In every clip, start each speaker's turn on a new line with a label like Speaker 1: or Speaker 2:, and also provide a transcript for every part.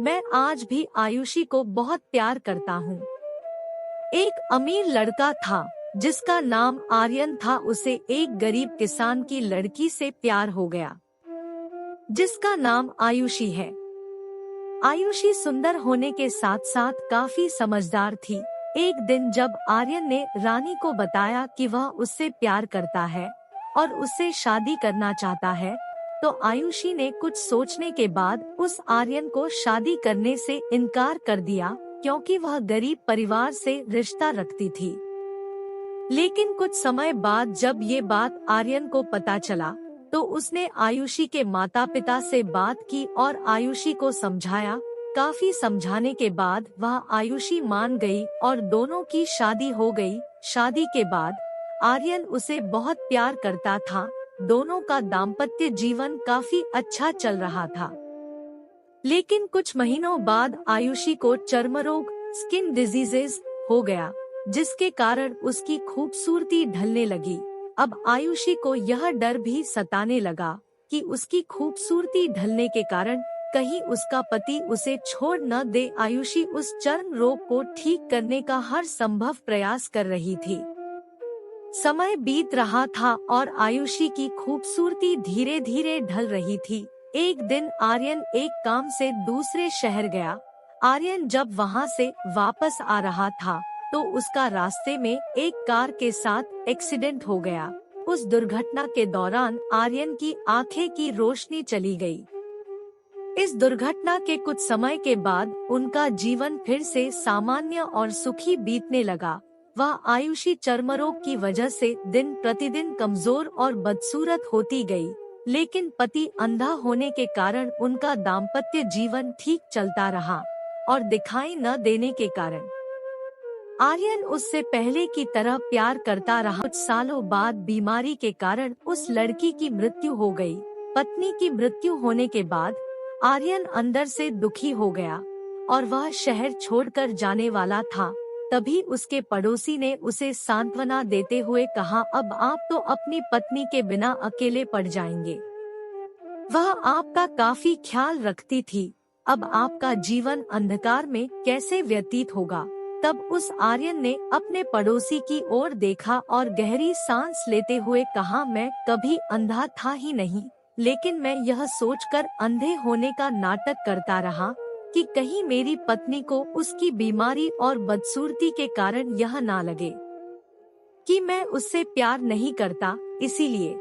Speaker 1: मैं आज भी आयुषी को बहुत प्यार करता हूँ। एक अमीर लड़का था जिसका नाम आर्यन था। उसे एक गरीब किसान की लड़की से प्यार हो गया जिसका नाम आयुषी है। आयुषी सुंदर होने के साथ साथ काफी समझदार थी। एक दिन जब आर्यन ने रानी को बताया कि वह उससे प्यार करता है और उससे शादी करना चाहता है, तो आयुषी ने कुछ सोचने के बाद उस आर्यन को शादी करने से इनकार कर दिया, क्योंकि वह गरीब परिवार से रिश्ता रखती थी। लेकिन कुछ समय बाद जब ये बात आर्यन को पता चला, तो उसने आयुषी के माता पिता से बात की और आयुषी को समझाया। काफी समझाने के बाद वह आयुषी मान गई और दोनों की शादी हो गई। शादी के बाद आर्यन उसे बहुत प्यार करता था। दोनों का दाम्पत्य जीवन काफी अच्छा चल रहा था। लेकिन कुछ महीनों बाद आयुषी को चर्मरोग स्किन डिजीजेस हो गया, जिसके कारण उसकी खूबसूरती ढलने लगी। अब आयुषी को यह डर भी सताने लगा कि उसकी खूबसूरती ढलने के कारण कहीं उसका पति उसे छोड़ न दे। आयुषी उस चर्म रोग को ठीक करने का हर संभव प्रयास कर रही थी। समय बीत रहा था और आयुषी की खूबसूरती धीरे धीरे ढल रही थी। एक दिन आर्यन एक काम से दूसरे शहर गया। आर्यन जब वहां से वापस आ रहा था, तो उसका रास्ते में एक कार के साथ एक्सीडेंट हो गया। उस दुर्घटना के दौरान आर्यन की आंखें की रोशनी चली गई। इस दुर्घटना के कुछ समय के बाद उनका जीवन फिर से सामान्य और सुखी बीतने लगा। वह आयुषी चर्मरोग की वजह से दिन प्रतिदिन कमजोर और बदसूरत होती गई, लेकिन पति अंधा होने के कारण उनका दाम्पत्य जीवन ठीक चलता रहा और दिखाई न देने के कारण आर्यन उससे पहले की तरह प्यार करता रहा। कुछ सालों बाद बीमारी के कारण उस लड़की की मृत्यु हो गई। पत्नी की मृत्यु होने के बाद आर्यन अंदर से दुखी हो गया और वह शहर छोड़कर जाने वाला था। तभी उसके पड़ोसी ने उसे सांत्वना देते हुए कहा, अब आप तो अपनी पत्नी के बिना अकेले पड़ जाएंगे। वह आपका काफी ख्याल रखती थी। अब आपका जीवन अंधकार में कैसे व्यतीत होगा। तब उस आर्यन ने अपने पड़ोसी की ओर देखा और गहरी सांस लेते हुए कहा, मैं कभी अंधा था ही नहीं, लेकिन मैं यह सोचकर अंधे होने का नाटक करता रहा कि कहीं मेरी पत्नी को उसकी बीमारी और बदसूरती के कारण यह ना लगे कि मैं उससे प्यार नहीं करता। इसीलिए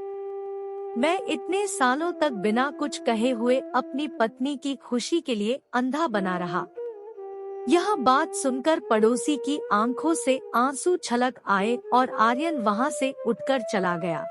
Speaker 1: मैं इतने सालों तक बिना कुछ कहे हुए अपनी पत्नी की खुशी के लिए अंधा बना रहा। यह बात सुनकर पड़ोसी की आंखों से आंसू छलक आए और आर्यन वहां से उठकर चला गया।